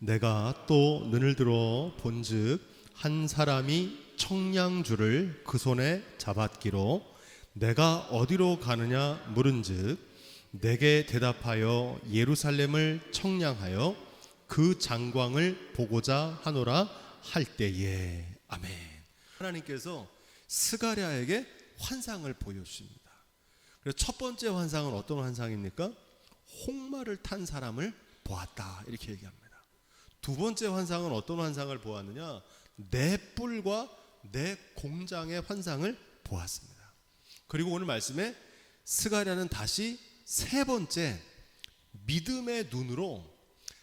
내가 또 눈을 들어 본즉 한 사람이 청량줄을 그 손에 잡았기로 내가 어디로 가느냐 물은즉 내게 대답하여 예루살렘을 청량하여 그 장광을 보고자 하노라 할 때에. 아멘. 하나님께서 스가랴에게 환상을 보여주십니다. 그래서 첫 번째 환상은 어떤 환상입니까? 홍마를 탄 사람을 보았다, 이렇게 얘기합니다. 두 번째 환상은 어떤 환상을 보았느냐? 내 뿔과 내 공장의 환상을 보았습니다. 그리고 오늘 말씀에 스가랴는 다시 세 번째 믿음의 눈으로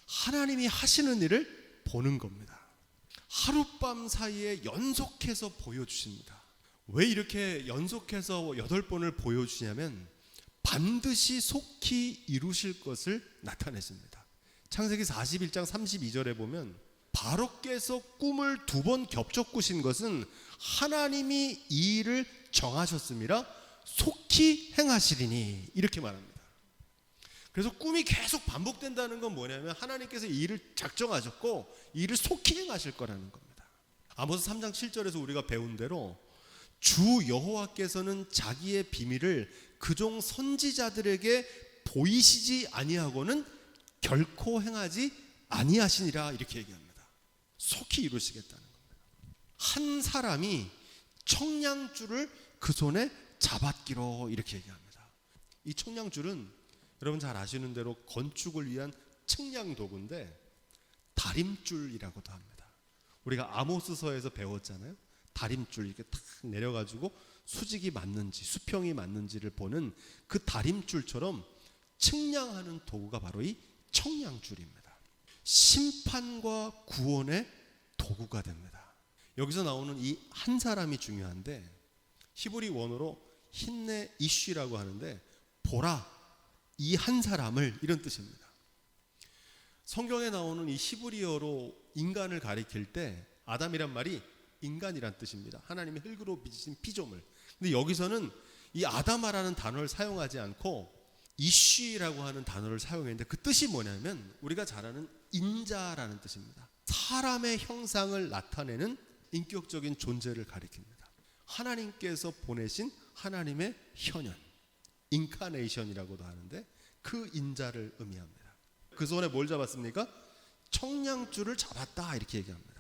하나님이 하시는 일을 보는 겁니다. 하룻밤 사이에 연속해서 보여주십니다. 왜 이렇게 연속해서 8번을 보여주시냐면 반드시 속히 이루실 것을 나타내십니다. 창세기 41장 32절에 보면 바로께서 꿈을 2번 겹쳐 꾸신 것은 하나님이 이 일을 정하셨음이라 속히 행하시리니, 이렇게 말합니다. 그래서 꿈이 계속 반복된다는 건 뭐냐면 하나님께서 이 일을 작정하셨고 이 일을 속히 행하실 거라는 겁니다. 아모스 3장 7절에서 우리가 배운 대로 주 여호와께서는 자기의 비밀을 그종 선지자들에게 보이시지 아니하고는 결코 행하지 아니하시니라, 이렇게 얘기합니다. 속히 이루시겠다는 겁니다. 한 사람이 청량줄을 그 손에 잡았기로, 이렇게 얘기합니다. 이 청량줄은 여러분 잘 아시는 대로 건축을 위한 측량 도구인데 다림줄이라고도 합니다. 우리가 아모스서에서 배웠잖아요. 다림줄 이렇게 탁 내려가지고 수직이 맞는지 수평이 맞는지를 보는 그 다림줄처럼 측량하는 도구가 바로 이 청량줄입니다. 심판과 구원의 도구가 됩니다. 여기서 나오는 이 한 사람이 중요한데 히브리 원어로 힌네 이쉬라고 하는데 보라, 이 한 사람을, 이런 뜻입니다. 성경에 나오는 이 히브리어로 인간을 가리킬 때 아담이란 말이 인간이란 뜻입니다. 하나님의 흙으로 빚으신 피조물. 근데 여기서는 이 아담아라는 단어를 사용하지 않고 이쉬라고 하는 단어를 사용했는데 그 뜻이 뭐냐면 우리가 잘 아는 인자라는 뜻입니다. 사람의 형상을 나타내는 인격적인 존재를 가리킵니다. 하나님께서 보내신 하나님의 현현, 인카네이션이라고도 하는데 그 인자를 의미합니다. 그 손에 뭘 잡았습니까? 청량줄을 잡았다, 이렇게 얘기합니다.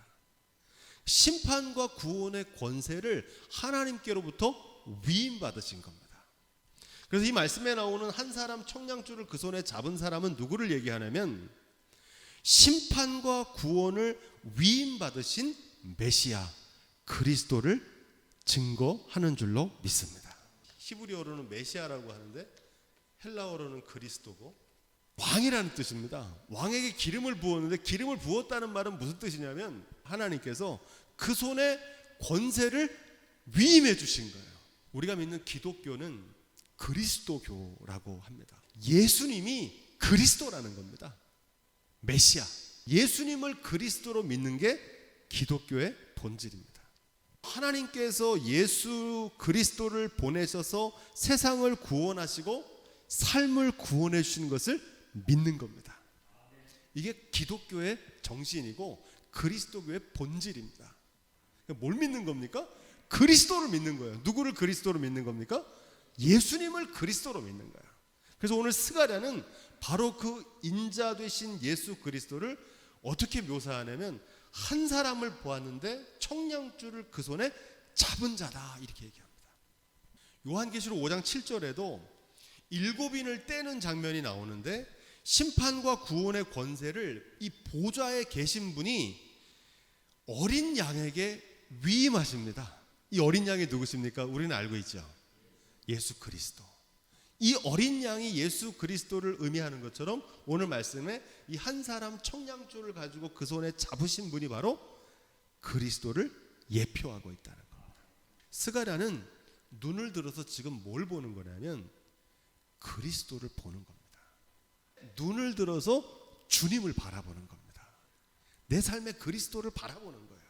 심판과 구원의 권세를 하나님께로부터 위임받으신 겁니다. 그래서 이 말씀에 나오는 한 사람 청량줄을 그 손에 잡은 사람은 누구를 얘기하냐면 심판과 구원을 위임받으신 메시아 그리스도를 증거하는 줄로 믿습니다. 히브리어로는 메시아라고 하는데 헬라어로는 그리스도고 왕이라는 뜻입니다. 왕에게 기름을 부었는데 기름을 부었다는 말은 무슨 뜻이냐면 하나님께서 그 손에 권세를 위임해 주신 거예요. 우리가 믿는 기독교는 그리스도교라고 합니다. 예수님이 그리스도라는 겁니다. 메시아, 예수님을 그리스도로 믿는 게 기독교의 본질입니다. 하나님께서 예수 그리스도를 보내셔서 세상을 구원하시고 삶을 구원해 주신 것을 믿는 겁니다. 이게 기독교의 정신이고 그리스도교의 본질입니다. 뭘 믿는 겁니까? 그리스도를 믿는 거예요. 누구를 그리스도로 믿는 겁니까? 예수님을 그리스도로 믿는 거예요. 그래서 오늘 스가랴는 바로 그 인자 되신 예수 그리스도를 어떻게 묘사하냐면 한 사람을 보았는데 청량줄을 그 손에 잡은 자다, 이렇게 얘기합니다. 요한계시록 5장 7절에도 7인을 떼는 장면이 나오는데 심판과 구원의 권세를 이 보좌에 계신 분이 어린 양에게 위임하십니다. 이 어린 양이 누구십니까? 우리는 알고 있죠. 예수 그리스도. 이 어린 양이 예수 그리스도를 의미하는 것처럼 오늘 말씀에 이 한 사람 청량줄을 가지고 그 손에 잡으신 분이 바로 그리스도를 예표하고 있다는 겁니다. 스가랴는 눈을 들어서 지금 뭘 보는 거냐면 그리스도를 보는 겁니다. 눈을 들어서 주님을 바라보는 겁니다. 내 삶에 그리스도를 바라보는 거예요.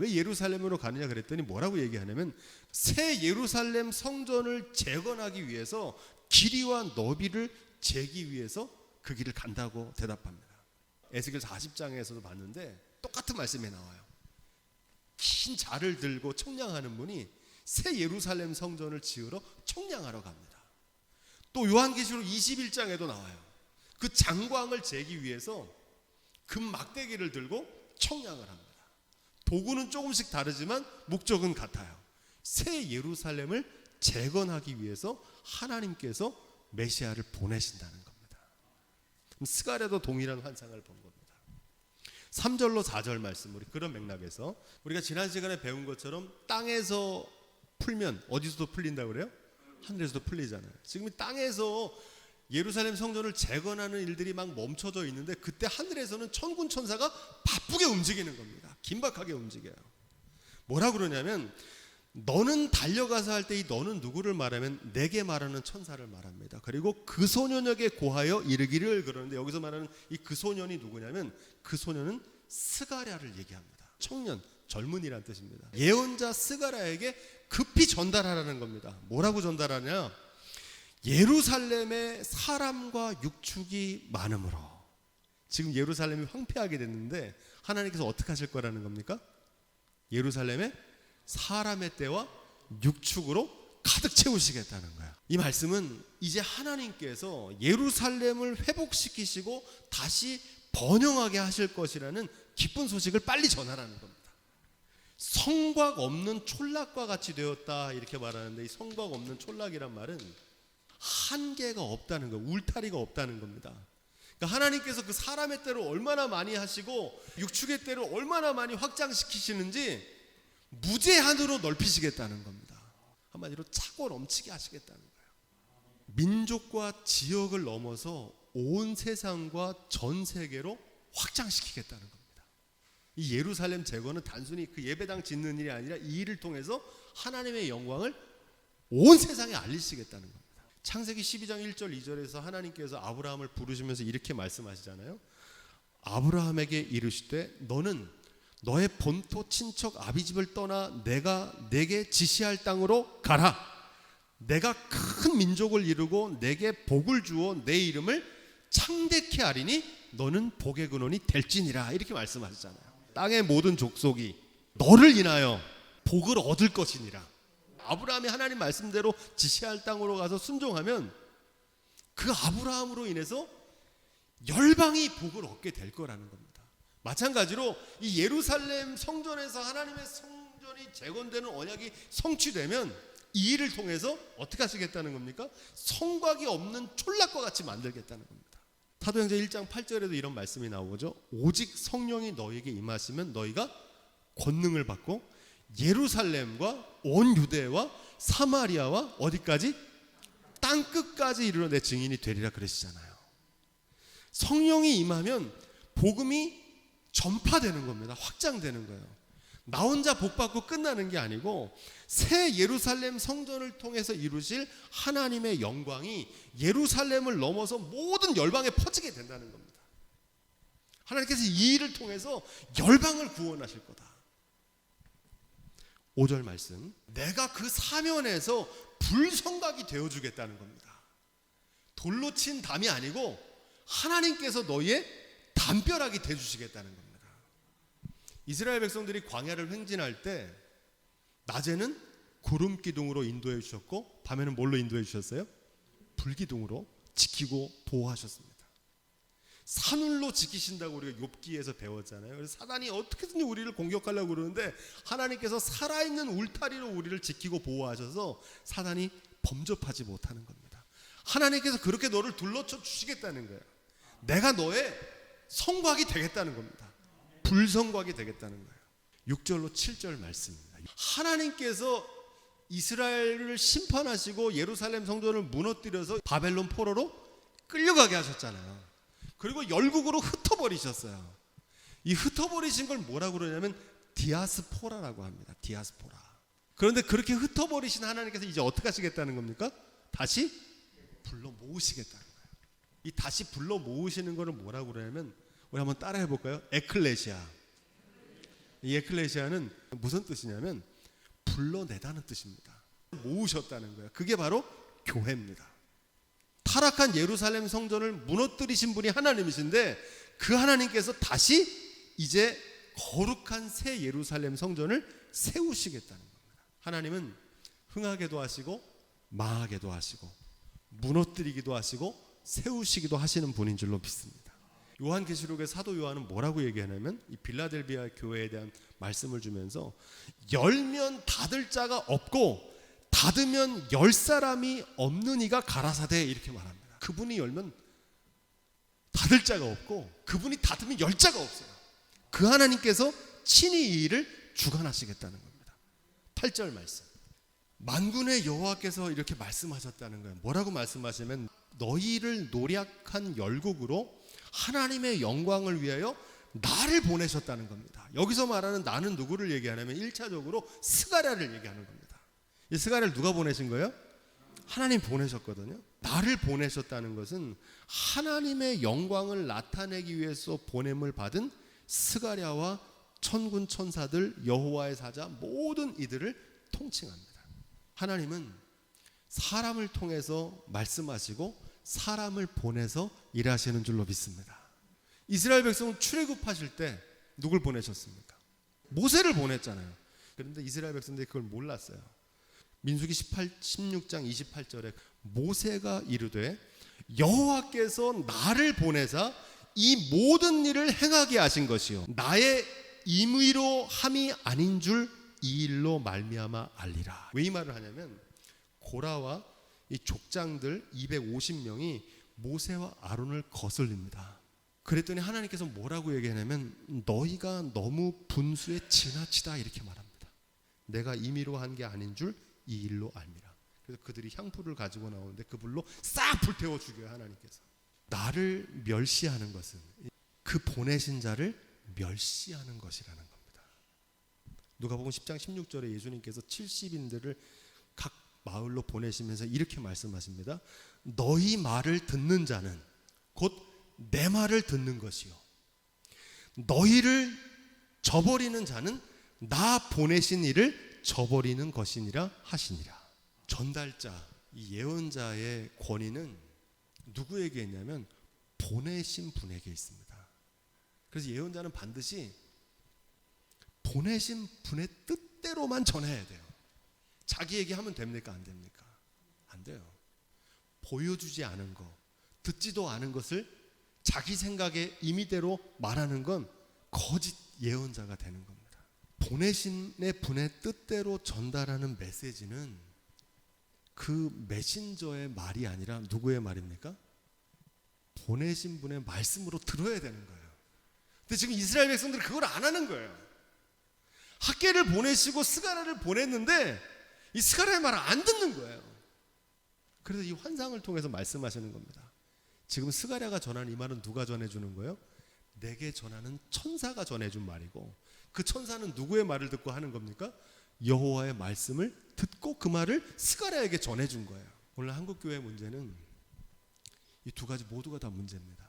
왜 예루살렘으로 가느냐 그랬더니 뭐라고 얘기하냐면 새 예루살렘 성전을 재건하기 위해서 길이와 너비를 재기 위해서 그 길을 간다고 대답합니다. 에스겔 40장에서도 봤는데 똑같은 말씀이 나와요. 긴 자를 들고 청량하는 분이 새 예루살렘 성전을 지으러 청량하러 갑니다. 또 요한계시록 21장에도 나와요. 그 장광을 재기 위해서 금 막대기를 들고 청량을 합니다. 도구는 조금씩 다르지만 목적은 같아요. 새 예루살렘을 재건하기 위해서 하나님께서 메시아를 보내신다는 겁니다. 스가랴도 동일한 환상을 본 겁니다. 3절로 4절 말씀, 우리 그런 맥락에서 우리가 지난 시간에 배운 것처럼 땅에서 풀면 어디서도 풀린다고 그래요? 하늘에서도 풀리잖아요. 지금 땅에서 예루살렘 성전을 재건하는 일들이 막 멈춰져 있는데 그때 하늘에서는 천군 천사가 바쁘게 움직이는 겁니다. 긴박하게 움직여요. 뭐라 그러냐면 너는 달려가서 할 때 이 너는 누구를 말하면 내게 말하는 천사를 말합니다. 그리고 그 소년에게 고하여 이르기를 그러는데 여기서 말하는 이 그 소년이 누구냐면 그 소년은 스가랴를 얘기합니다. 청년, 젊은이란 뜻입니다. 예언자 스가랴에게 급히 전달하라는 겁니다. 뭐라고 전달하냐? 예루살렘에 사람과 육축이 많으므로 지금 예루살렘이 황폐하게 됐는데 하나님께서 어떻게 하실 거라는 겁니까? 예루살렘에 사람의 때와 육축으로 가득 채우시겠다는 거야. 이 말씀은 이제 하나님께서 예루살렘을 회복시키시고 다시 번영하게 하실 것이라는 기쁜 소식을 빨리 전하라는 겁니다. 성곽 없는 촌락과 같이 되었다 이렇게 말하는데 이 성곽 없는 촌락이란 말은 한계가 없다는 거예요. 울타리가 없다는 겁니다. 그러니까 하나님께서 그 사람의 때를 얼마나 많이 하시고 육축의 때를 얼마나 많이 확장시키시는지 무제한으로 넓히시겠다는 겁니다. 한마디로 차고 넘치게 하시겠다는 거예요. 민족과 지역을 넘어서 온 세상과 전 세계로 확장시키겠다는 겁니다. 이 예루살렘 재건은 단순히 그 예배당 짓는 일이 아니라 이 일을 통해서 하나님의 영광을 온 세상에 알리시겠다는 겁니다. 창세기 12장 1절 2절에서 하나님께서 아브라함을 부르시면서 이렇게 말씀하시잖아요. 아브라함에게 이르시되 너는 너의 본토 친척 아비집을 떠나 내가 내게 지시할 땅으로 가라. 내가 큰 민족을 이루고 내게 복을 주어 내 이름을 창대케 하리니 너는 복의 근원이 될지니라. 이렇게 말씀하셨잖아요. 땅의 모든 족속이 너를 인하여 복을 얻을 것이니라. 아브라함이 하나님 말씀대로 지시할 땅으로 가서 순종하면 그 아브라함으로 인해서 열방이 복을 얻게 될 거라는 겁니다. 마찬가지로 이 예루살렘 성전에서 하나님의 성전이 재건되는 언약이 성취되면 이 일을 통해서 어떻게 하시겠다는 겁니까? 성곽이 없는 촌락과 같이 만들겠다는 겁니다. 사도행전 1장 8절에도 이런 말씀이 나오죠. 오직 성령이 너에게 임하시면 너희가 권능을 받고 예루살렘과 온 유대와 사마리아와 어디까지? 땅끝까지 이르러 내 증인이 되리라 그러시잖아요. 성령이 임하면 복음이 전파되는 겁니다. 확장되는 거예요. 나 혼자 복 받고 끝나는 게 아니고 새 예루살렘 성전을 통해서 이루실 하나님의 영광이 예루살렘을 넘어서 모든 열방에 퍼지게 된다는 겁니다. 하나님께서 이 일을 통해서 열방을 구원하실 거다. 5절 말씀, 내가 그 사면에서 불성각이 되어주겠다는 겁니다. 돌로 친 담이 아니고 하나님께서 너희의 담벼락이 되어주시겠다는 겁니다. 이스라엘 백성들이 광야를 횡진할 때 낮에는 구름 기둥으로 인도해 주셨고 밤에는 뭘로 인도해 주셨어요? 불기둥으로 지키고 보호하셨습니다. 산울로 지키신다고 우리가 욥기에서 배웠잖아요. 그래서 사단이 어떻게든지 우리를 공격하려고 그러는데 하나님께서 살아있는 울타리로 우리를 지키고 보호하셔서 사단이 범접하지 못하는 겁니다. 하나님께서 그렇게 너를 둘러쳐 주시겠다는 거예요. 내가 너의 성곽이 되겠다는 겁니다. 불성곽이 되겠다는 거예요. 6절로 7절 말씀입니다. 하나님께서 이스라엘을 심판하시고 예루살렘 성전을 무너뜨려서 바벨론 포로로 끌려가게 하셨잖아요. 그리고 열국으로 흩어버리셨어요. 이 흩어버리신 걸 뭐라고 그러냐면 디아스포라라고 합니다. 디아스포라. 그런데 그렇게 흩어버리신 하나님께서 이제 어떻게 하시겠다는 겁니까? 다시 불러 모으시겠다는 거예요. 이 다시 불러 모으시는 거를 뭐라고 그러냐면 우리 한번 따라해 볼까요? 에클레시아. 이 에클레시아는 무슨 뜻이냐면 불러내다는 뜻입니다. 모으셨다는 거예요. 그게 바로 교회입니다. 타락한 예루살렘 성전을 무너뜨리신 분이 하나님이신데 그 하나님께서 다시 이제 거룩한 새 예루살렘 성전을 세우시겠다는 겁니다. 하나님은 흥하게도 하시고 망하게도 하시고 무너뜨리기도 하시고 세우시기도 하시는 분인 줄로 믿습니다. 요한계시록의 사도 요한은 뭐라고 얘기하냐면 이 빌라델비아 교회에 대한 말씀을 주면서 열면 닫을 자가 없고 닫으면 열 사람이 없는 이가 가라사대 이렇게 말합니다. 그분이 열면 닫을 자가 없고 그분이 닫으면 열 자가 없어요. 그 하나님께서 친히 이 일을 주관하시겠다는 겁니다. 8절 말씀. 만군의 여호와께서 이렇게 말씀하셨다는 거예요. 뭐라고 말씀하시면 너희를 노략한 열국으로 하나님의 영광을 위하여 나를 보내셨다는 겁니다. 여기서 말하는 나는 누구를 얘기하냐면 1차적으로 스가랴를 얘기하는 겁니다. 이 스가랴를 누가 보내신 거예요? 하나님 보내셨거든요. 나를 보내셨다는 것은 하나님의 영광을 나타내기 위해서 보냄을 받은 스가랴와 천군 천사들, 여호와의 사자 모든 이들을 통칭합니다. 하나님은 사람을 통해서 말씀하시고 사람을 보내서 일하시는 줄로 믿습니다. 이스라엘 백성은 출애굽하실 때 누굴 보내셨습니까? 모세를 보냈잖아요. 그런데 이스라엘 백성들이 그걸 몰랐어요. 민수기 16장 28절에 모세가 이르되 여호와께서 나를 보내사 이 모든 일을 행하게 하신 것이요 나의 임의로 함이 아닌 줄 이 일로 말미암아 알리라. 왜 이 말을 하냐면 고라와 이 족장들 250명이 모세와 아론을 거슬립니다. 그랬더니 하나님께서 뭐라고 얘기하냐면 너희가 너무 분수에 지나치다 이렇게 말합니다. 내가 임의로 한 게 아닌 줄 이 일로 알미라. 그래서 그들이 향불을 가지고 나오는데 그 불로 싹 불태워 죽여요. 하나님께서. 나를 멸시하는 것은 그 보내신 자를 멸시하는 것이라는 겁니다. 누가복음 10장 16절에 예수님께서 70인들을 각 마을로 보내시면서 이렇게 말씀하십니다. 너희 말을 듣는 자는 곧 내 말을 듣는 것이요 너희를 저버리는 자는 나 보내신 이를 저버리는 것이니라 하시니라. 전달자, 이 예언자의 권위는 누구에게 있냐면 보내신 분에게 있습니다. 그래서 예언자는 반드시 보내신 분의 뜻대로만 전해야 돼요. 자기에게 하면 됩니까? 안 됩니까? 안 돼요. 보여주지 않은 거, 듣지도 않은 것을 자기 생각의 임의대로 말하는 건 거짓 예언자가 되는 겁니다. 보내신의 분의 뜻대로 전달하는 메시지는 그 메신저의 말이 아니라 누구의 말입니까? 보내신 분의 말씀으로 들어야 되는 거예요. 근데 지금 이스라엘 백성들은 그걸 안 하는 거예요. 학계를 보내시고 스가랴를 보냈는데 이 스가랴의 말을 안 듣는 거예요. 그래서 이 환상을 통해서 말씀하시는 겁니다. 지금 스가랴가 전하는 이 말은 누가 전해주는 거예요? 내게 전하는 천사가 전해준 말이고 그 천사는 누구의 말을 듣고 하는 겁니까? 여호와의 말씀을 듣고 그 말을 스가랴에게 전해준 거예요. 오늘 한국교회의 문제는 이 두 가지 모두가 다 문제입니다.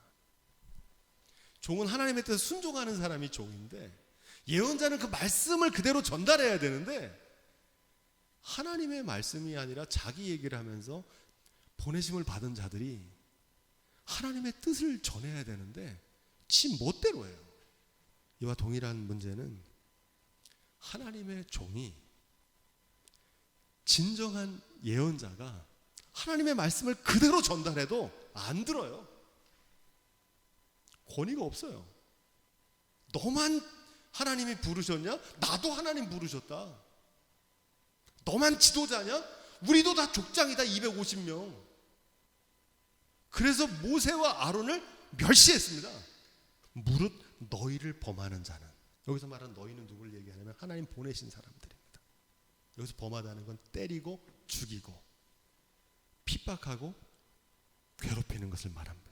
종은 하나님의 뜻에 순종하는 사람이 종인데 예언자는 그 말씀을 그대로 전달해야 되는데 하나님의 말씀이 아니라 자기 얘기를 하면서 보내심을 받은 자들이 하나님의 뜻을 전해야 되는데 지 멋대로 해요. 이와 동일한 문제는 하나님의 종이 진정한 예언자가 하나님의 말씀을 그대로 전달해도 안 들어요. 권위가 없어요. 너만 하나님이 부르셨냐? 나도 하나님 부르셨다. 너만 지도자냐? 우리도 다 족장이다. 250명. 그래서 모세와 아론을 멸시했습니다. 무릇 너희를 범하는 자는, 여기서 말하는 너희는 누구를 얘기하냐면 하나님 보내신 사람들입니다. 여기서 범하다는 건 때리고 죽이고 핍박하고 괴롭히는 것을 말합니다.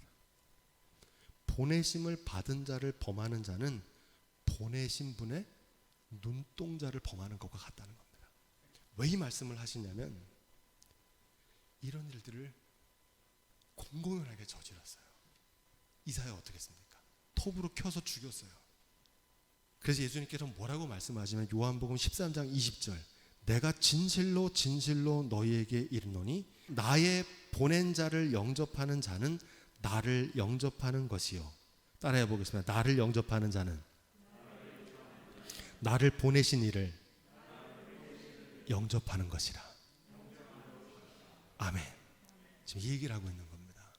보내심을 받은 자를 범하는 자는 보내신 분의 눈동자를 범하는 것과 같다는 겁니다. 왜 이 말씀을 하시냐면 이런 일들을 공공연하게 저질렀어요. 이사야 어떻게 했습니까? 톱으로 켜서 죽였어요. 그래서 예수님께서 뭐라고 말씀하시면 요한복음 13장 20절 내가 진실로 진실로 너희에게 이르노니 나의 보낸 자를 영접하는 자는 나를 영접하는 것이요. 따라해 보겠습니다. 나를 영접하는 자는 나를 보내신 이를 영접하는 것이라. 아멘. 지금 이 얘기를 하고 있는 겁니다.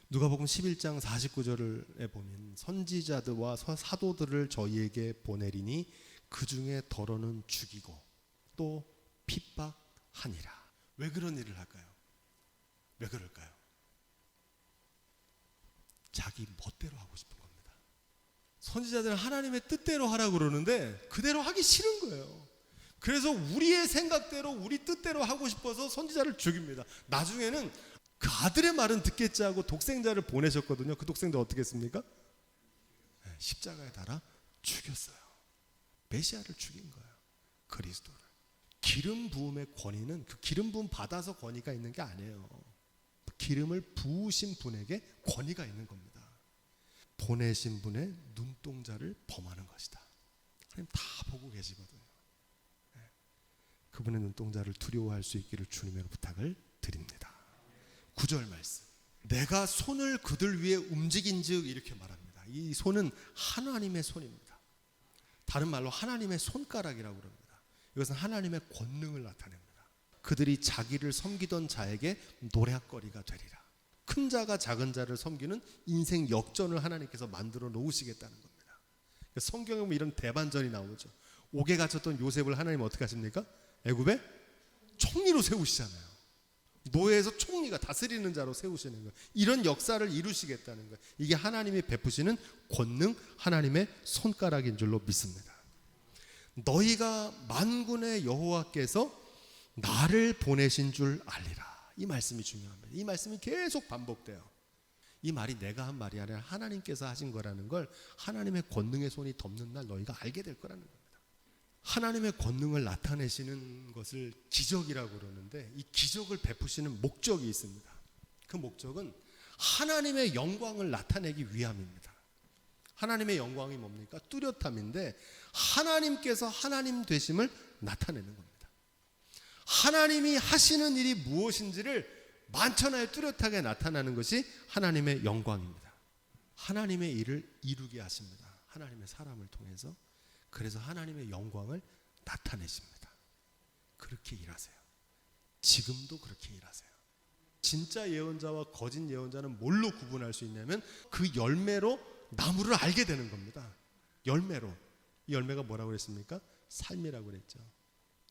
누가복음 11장 49절에 보면 선지자들과 사도들을 저희에게 보내리니 그 중에 더러는 죽이고 또 핍박하니라. 왜 그런 일을 할까요? 왜 그럴까요? 자기 멋대로 하고 싶은 겁니다. 선지자들은 하나님의 뜻대로 하라고 그러는데 그대로 하기 싫은 거예요. 그래서 우리의 생각대로 우리 뜻대로 하고 싶어서 선지자를 죽입니다. 나중에는 그 아들의 말은 듣겠지 하고 독생자를 보내셨거든요. 그 독생자 어떻게 했습니까? 십자가에 달아 죽였어요. 메시아를 죽인 거예요. 그리스도를. 기름 부음의 권위는 그 기름 부음 받아서 권위가 있는 게 아니에요. 기름을 부으신 분에게 권위가 있는 겁니다. 보내신 분의 눈동자를 범하는 것이다. 하나님 다 보고 계시거든요. 그분의 눈동자를 두려워할 수 있기를 주님으로 부탁을 드립니다. 9절 말씀. 내가 손을 그들 위에 움직인즉 이렇게 말합니다. 이 손은 하나님의 손입니다. 다른 말로 하나님의 손가락이라고 그럽니다. 이것은 하나님의 권능을 나타냅니다. 그들이 자기를 섬기던 자에게 노략거리가 되리라. 큰 자가 작은 자를 섬기는 인생 역전을 하나님께서 만들어 놓으시겠다는 겁니다. 성경에 보면 이런 대반전이 나오죠. 옥에 갇혔던 요셉을 하나님 어떻게 하십니까? 애굽에 총리로 세우시잖아요. 노예에서 총리가 다스리는 자로 세우시는 거예요. 이런 역사를 이루시겠다는 거예요. 이게 하나님이 베푸시는 권능, 하나님의 손가락인 줄로 믿습니다. 너희가 만군의 여호와께서 나를 보내신 줄 알리라. 이 말씀이 중요합니다. 이 말씀이 계속 반복돼요. 이 말이 내가 한 말이 아니라 하나님께서 하신 거라는 걸 하나님의 권능의 손이 덮는 날 너희가 알게 될 거라는 겁니다. 하나님의 권능을 나타내시는 것을 기적이라고 그러는데 이 기적을 베푸시는 목적이 있습니다. 그 목적은 하나님의 영광을 나타내기 위함입니다. 하나님의 영광이 뭡니까? 뚜렷함인데 하나님께서 하나님 되심을 나타내는 겁니다. 하나님이 하시는 일이 무엇인지를 만천하에 뚜렷하게 나타나는 것이 하나님의 영광입니다. 하나님의 일을 이루게 하십니다. 하나님의 사람을 통해서. 그래서 하나님의 영광을 나타내십니다. 그렇게 일하세요. 지금도 그렇게 일하세요. 진짜 예언자와 거짓 예언자는 뭘로 구분할 수 있냐면 그 열매로 나무를 알게 되는 겁니다. 열매로. 이 열매가 뭐라고 그랬습니까? 삶이라고 그랬죠.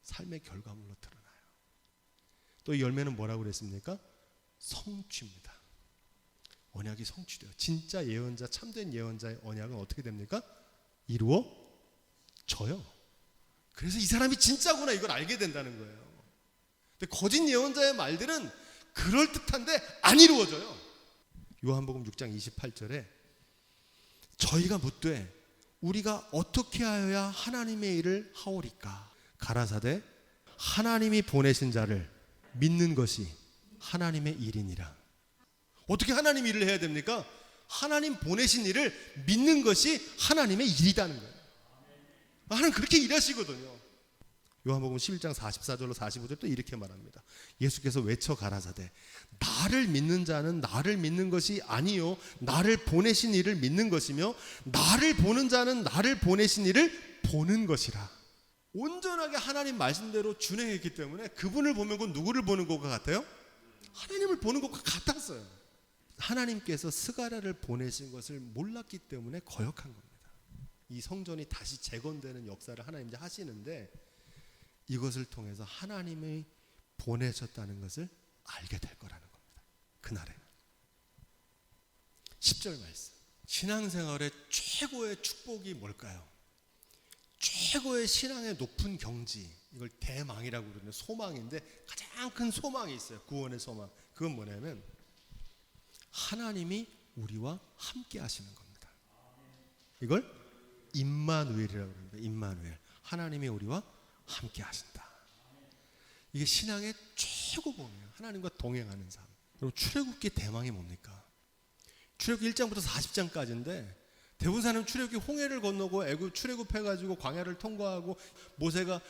삶의 결과물로 드러나요. 또 이 열매는 뭐라고 그랬습니까? 성취입니다. 언약이 성취돼요. 진짜 예언자, 참된 예언자의 언약은 어떻게 됩니까? 이루어져요. 그래서 이 사람이 진짜구나 이걸 알게 된다는 거예요. 근데 거짓 예언자의 말들은 그럴듯한데 안 이루어져요. 요한복음 6장 28절에 저희가 묻되 우리가 어떻게 하여야 하나님의 일을 하오리까? 가라사대 하나님이 보내신 자를 믿는 것이 하나님의 일이니라. 어떻게 하나님 일을 해야 됩니까? 하나님 보내신 일을 믿는 것이 하나님의 일이라는 거예요. 하나님 그렇게 일하시거든요. 요한복음 11장 44절로 45절 또 이렇게 말합니다. 예수께서 외쳐 가라사대 나를 믿는 자는 나를 믿는 것이 아니요 나를 보내신 이를 믿는 것이며 나를 보는 자는 나를 보내신 이를 보는 것이라. 온전하게 하나님 말씀대로 준행했기 때문에 그분을 보면 그 누구를 보는 것과 같아요? 하나님을 보는 것과 같았어요. 하나님께서 스가랴를 보내신 것을 몰랐기 때문에 거역한 겁니다. 이 성전이 다시 재건되는 역사를 하나님이 하시는데 이것을 통해서 하나님이 보내셨다는 것을 알게 될 거라는 겁니다. 그날에는 10절 말씀. 신앙생활의 최고의 축복이 뭘까요? 최고의 신앙의 높은 경지, 이걸 대망이라고 그러는데 소망인데 가장 큰 소망이 있어요. 구원의 소망. 그건 뭐냐면 하나님이 우리와 함께 하시는 겁니다. 이걸 임마누엘이라고 그럽니다. 임마누엘. 하나님이 우리와 함께 하신다. 이게 신앙의 최고봉이에요. 하나님과 동행하는 삶. 그리고 출애굽기 대망이 뭡니까? 출애굽기 1장부터 40장까지인데 대부분 사람은 출애굽기 홍해를 건너고 애굽 출애굽해가지고 광야를 통과하고 모세가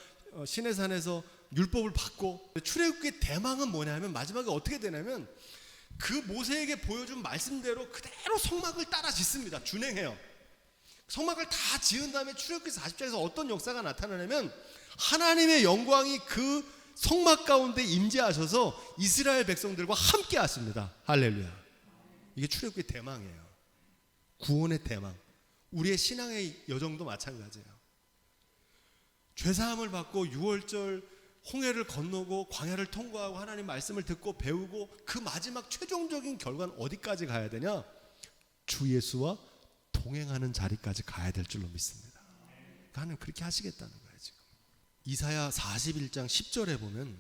시내산에서 율법을 받고 출애굽기의 대망은 뭐냐면 마지막에 어떻게 되냐면 그 모세에게 보여준 말씀대로 그대로 성막을 따라 짓습니다. 준행해요. 성막을 다 지은 다음에 출애굽기 40장에서 어떤 역사가 나타나냐면 하나님의 영광이 그 성막 가운데 임재하셔서 이스라엘 백성들과 함께 하십니다. 할렐루야. 이게 출애굽기의 대망이에요. 구원의 대망. 우리의 신앙의 여정도 마찬가지예요. 죄사함을 받고 유월절 홍해를 건너고 광야를 통과하고 하나님 말씀을 듣고 배우고 그 마지막 최종적인 결과는 어디까지 가야 되냐? 주 예수와 동행하는 자리까지 가야 될 줄로 믿습니다. 하나님 그렇게 하시겠다는 거예요. 지금 이사야 41장 10절에 보면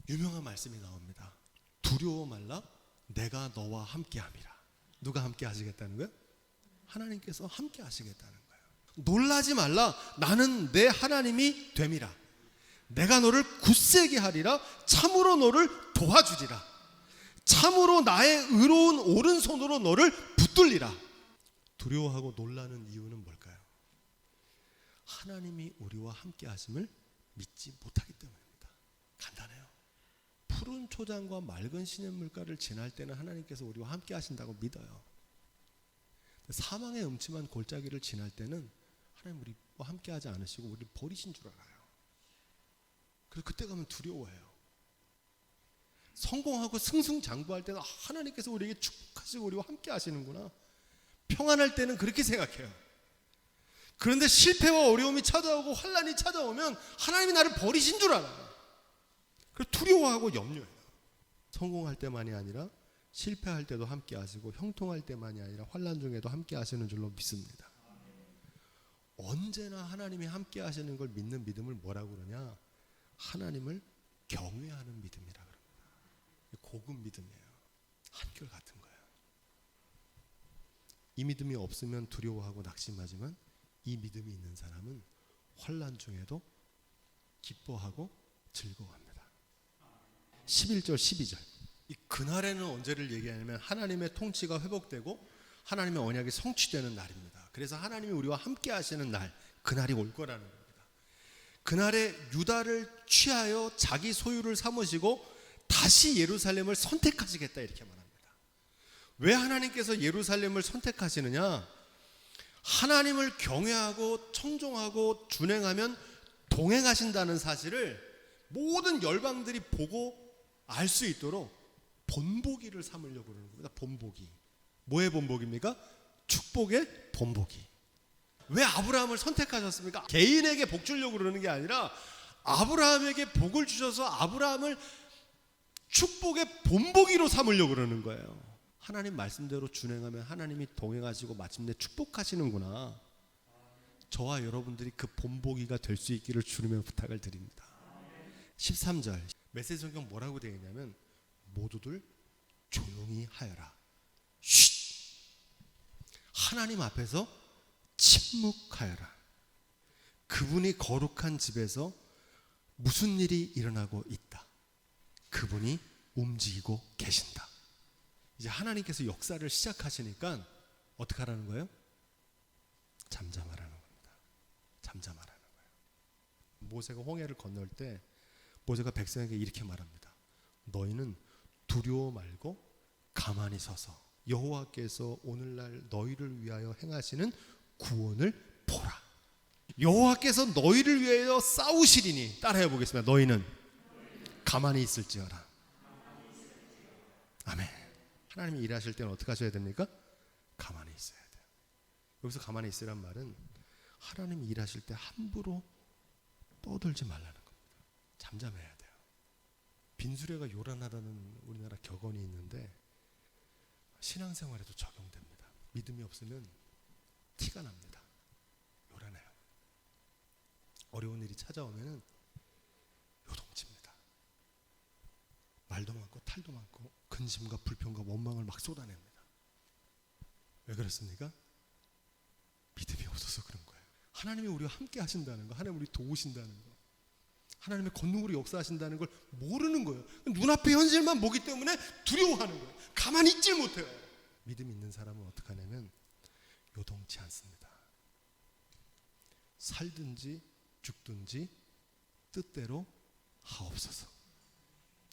유명한 말씀이 나옵니다. 두려워 말라 내가 너와 함께함이라. 누가 함께 하시겠다는 거예요? 하나님께서 함께 하시겠다는 거예요. 놀라지 말라 나는 내 하나님이 됨이라. 내가 너를 굳세게 하리라. 참으로 너를 도와주리라. 참으로 나의 의로운 오른손으로 너를 붙들리라. 두려워하고 놀라는 이유는 뭘까요? 하나님이 우리와 함께 하심을 믿지 못하기 때문입니다. 간단해요. 푸른 초장과 맑은 시냇물가를 지날 때는 하나님께서 우리와 함께 하신다고 믿어요. 사망의 음침한 골짜기를 지날 때는 하나님 우리와 함께 하지 않으시고 우리를 버리신 줄 알아요. 그래서 그때 가면 두려워해요. 성공하고 승승장구할 때는 하나님께서 우리에게 축복하시고 우리와 함께 하시는구나. 평안할 때는 그렇게 생각해요. 그런데 실패와 어려움이 찾아오고 환난이 찾아오면 하나님이 나를 버리신 줄 알아요. 그래서 두려워하고 염려해요. 성공할 때만이 아니라 실패할 때도 함께 하시고 형통할 때만이 아니라 환난 중에도 함께 하시는 줄로 믿습니다. 언제나 하나님이 함께 하시는 걸 믿는 믿음을 뭐라고 그러냐? 하나님을 경외하는 믿음이라 그럽니다. 고급 믿음이에요. 한결 같은 거예요. 이 믿음이 없으면 두려워하고 낙심하지만 이 믿음이 있는 사람은 환난 중에도 기뻐하고 즐거워합니다. 11절 12절 이 그날에는 언제를 얘기하냐면 하나님의 통치가 회복되고 하나님의 언약이 성취되는 날입니다. 그래서 하나님이 우리와 함께 하시는 날, 그날이 올 거라는 겁니다. 그날에 유다를 취하여 자기 소유를 삼으시고 다시 예루살렘을 선택하시겠다 이렇게 말합니다. 왜 하나님께서 예루살렘을 선택하시느냐? 하나님을 경외하고 청종하고 준행하면 동행하신다는 사실을 모든 열방들이 보고 알 수 있도록 본보기를 삼으려고 그러는 겁니다. 본보기. 뭐의 본보기입니까? 축복의 본보기. 왜 아브라함을 선택하셨습니까? 개인에게 복 주려고 그러는 게 아니라 아브라함에게 복을 주셔서 아브라함을 축복의 본보기로 삼으려고 그러는 거예요. 하나님 말씀대로 준행하면 하나님이 동행하시고 마침내 축복하시는구나. 저와 여러분들이 그 본보기가 될 수 있기를 주님의 부탁을 드립니다. 13절 메시지 성경 뭐라고 되어 있냐면 모두들 조용히 하여라. 쉿. 하나님 앞에서 침묵하여라. 그분이 거룩한 집에서 무슨 일이 일어나고 있다. 그분이 움직이고 계신다. 이제 하나님께서 역사를 시작하시니까 어떻게 하라는 거예요? 잠잠하라는 겁니다. 잠잠하라는 거예요. 모세가 홍해를 건널 때 모세가 백성에게 이렇게 말합니다. 너희는 두려워 말고 가만히 서서 여호와께서 오늘날 너희를 위하여 행하시는 구원을 보라. 여호와께서 너희를 위하여 싸우시리니 따라해 보겠습니다. 너희는 가만히 있을지어라. 아멘. 하나님이 일하실 때는 어떻게 하셔야 됩니까? 가만히 있어야 돼요. 여기서 가만히 있으란 말은 하나님이 일하실 때 함부로 떠들지 말라는 겁니다. 잠잠해야 돼요. 빈수레가 요란하다는 우리나라 격언이 있는데 신앙생활에도 적용됩니다. 믿음이 없으면 티가 납니다. 요란해요. 어려운 일이 찾아오면 요동칩니다. 말도 많고 탈도 많고 근심과 불평과 원망을 막 쏟아냅니다. 왜 그렇습니까? 믿음이 없어서 그런 거예요. 하나님이 우리와 함께 하신다는 거, 하나님 우리 도우신다는 거, 하나님의 권능으로 역사하신다는 걸 모르는 거예요. 눈앞의 현실만 보기 때문에 두려워하는 거예요. 가만히 있질 못해요. 믿음 있는 사람은 어떻게 하냐면 요동치 않습니다. 살든지 죽든지 뜻대로 하옵소서.